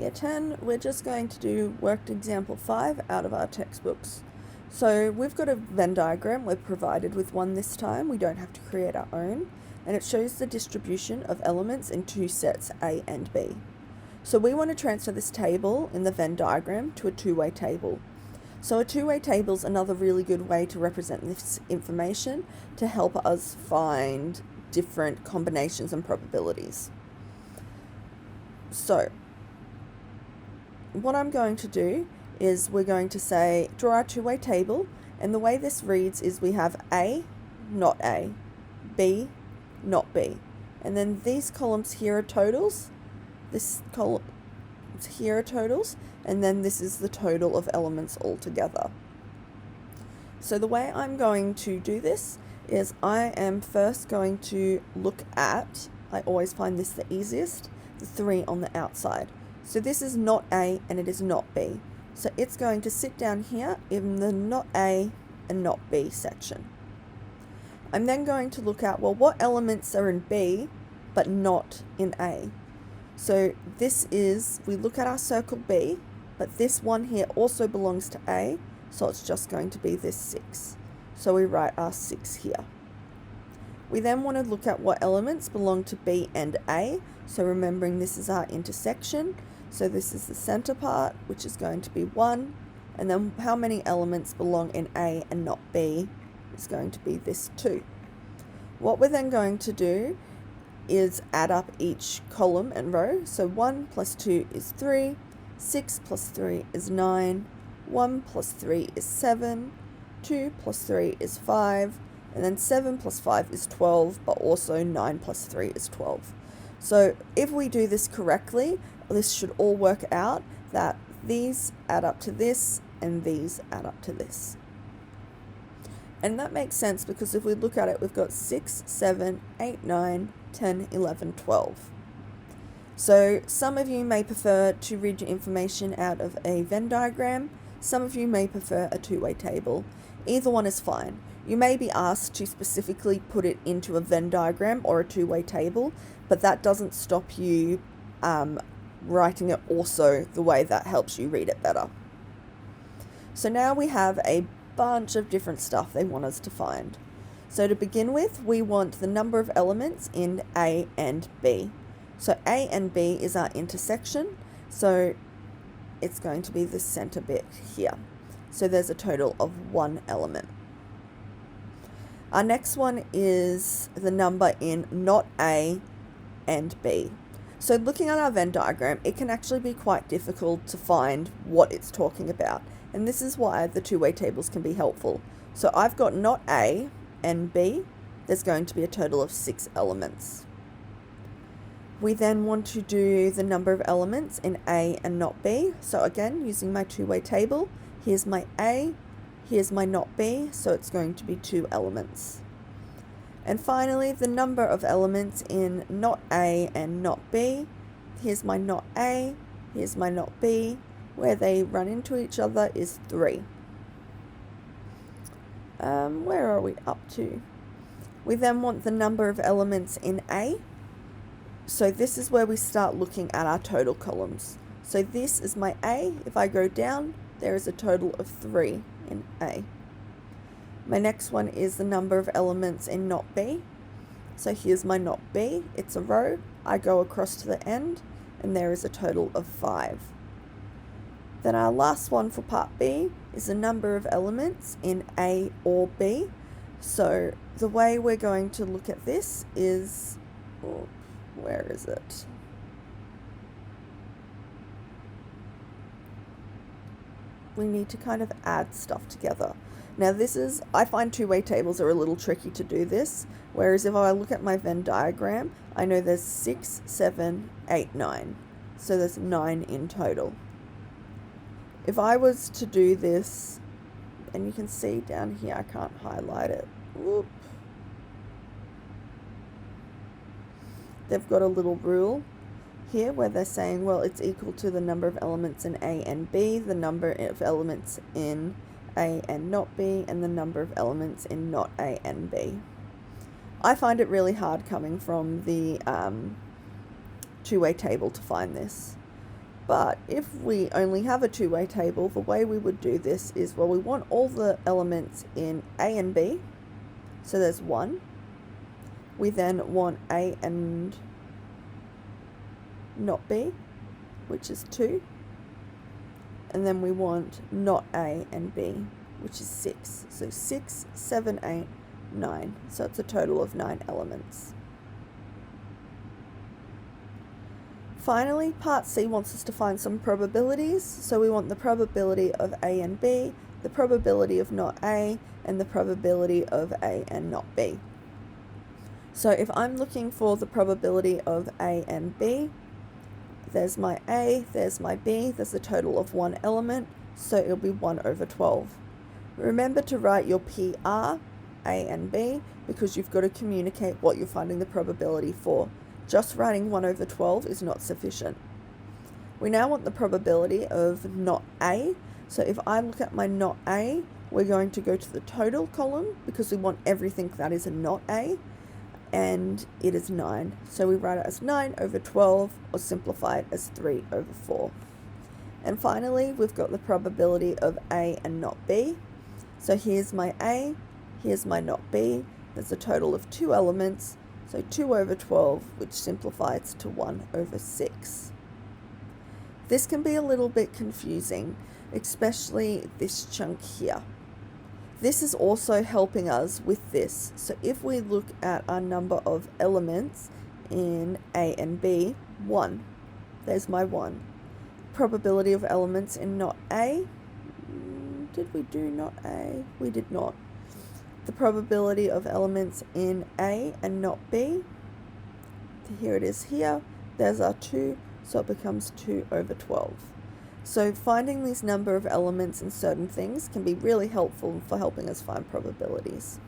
Year 10, we're just going to do worked example 5 out of our textbooks. So we've got a Venn diagram, we're provided with one this time, we don't have to create our own, and it shows the distribution of elements in two sets A and B. So we want to transfer this table in the Venn diagram to a two-way table. So a two-way table is another really good way to represent this information to help us find different combinations and probabilities. So what I'm going to do is we're going to say draw a two-way table, and the way this reads is we have A, not A, B, not B, and then these columns here are totals, this column here are totals, and then this is the total of elements altogether. So the way I'm going to do this is I am first going to look at, I always find this the easiest, the 3 on the outside. So this is not A and it is not B. So it's going to sit down here in the not A and not B section. I'm then going to look at, well, what elements are in B but not in A? So this is, we look at our circle B, but this one here also belongs to A, so it's just going to be this 6. So we write our 6 here. We then want to look at what elements belong to B and A, so remembering this is our intersection. So this is the center part, which is going to be 1, and then how many elements belong in A and not B is going to be this 2. What we're then going to do is add up each column and row. So 1 plus 2 is 3, 6 plus 3 is 9, 1 plus 3 is 7, 2 plus 3 is 5, and then 7 plus 5 is 12, but also 9 plus 3 is 12. So if we do this correctly, this should all work out that these add up to this and these add up to this. And that makes sense because if we look at it, we've got 6, 7, 8, 9, 10, 11, 12. So some of you may prefer to read your information out of a Venn diagram. Some of you may prefer a two-way table. Either one is fine. You may be asked to specifically put it into a Venn diagram or a two-way table, but that doesn't stop you writing it also the way that helps you read it better. So now we have a bunch of different stuff they want us to find. So to begin with, we want the number of elements in A and B. So A and B is our intersection, so it's going to be the center bit here. So there's a total of 1 element. Our next one is the number in not A and B. So looking at our Venn diagram, it can actually be quite difficult to find what it's talking about. And this is why the two-way tables can be helpful. So I've got not A and B. There's going to be a total of 6 elements. We then want to do the number of elements in A and not B. So again, using my two-way table, here's my A, here's my not B, so it's going to be 2 elements. And finally, the number of elements in not A and not B. Here's my not A, here's my not B. Where they run into each other is 3. Where are we up to? We then want the number of elements in A. So this is where we start looking at our total columns. So this is my A. If I go down, there is a total of 3 in A. My next one is the number of elements in not B. So here's my not B. It's a row. I go across to the end, and there is a total of 5. Then our last one for part B is the number of elements in A or B. So the way we're going to look at this is, where is it? We need to kind of add stuff together. Now this is, I find two-way tables are a little tricky to do this, whereas if I look at my Venn diagram, I know there's 6, 7, 8, 9. So there's 9 in total. If I was to do this, and you can see down here, I can't highlight it. Whoop. They've got a little rule here where they're saying, well, it's equal to the number of elements in A and B, the number of elements in A and not B, and the number of elements in not A and B. I find it really hard coming from the two-way table to find this. But if we only have a two-way table, the way we would do this is, well, we want all the elements in A and B, so there's 1. We then want A and not B, which is 2. And then we want not A and B, which is 6. So 6, 7, 8, 9. So it's a total of 9 elements. Finally, part C wants us to find some probabilities. So we want the probability of A and B, the probability of not A, and the probability of A and not B. So if I'm looking for the probability of A and B, there's my A, there's my B, there's a total of 1 element, so it'll be 1 over 12. Remember to write your PR, A and B, because you've got to communicate what you're finding the probability for. Just writing 1 over 12 is not sufficient. We now want the probability of not A, so if I look at my not A, we're going to go to the total column because we want everything that is a not A, and it is 9. So we write it as 9 over 12, or simplify it as 3 over 4. And finally, we've got the probability of A and not B. So here's my A, here's my not B. There's a total of 2 elements, so 2 over 12, which simplifies to 1 over 6. This can be a little bit confusing, especially this chunk here. This is also helping us with this. So if we look at our number of elements in A and B, 1. There's my 1. Probability of elements in not A. Did we do not A? We did not. The probability of elements in A and not B. Here it is here. There's our 2, so it becomes 2 over 12. So finding these number of elements in certain things can be really helpful for helping us find probabilities.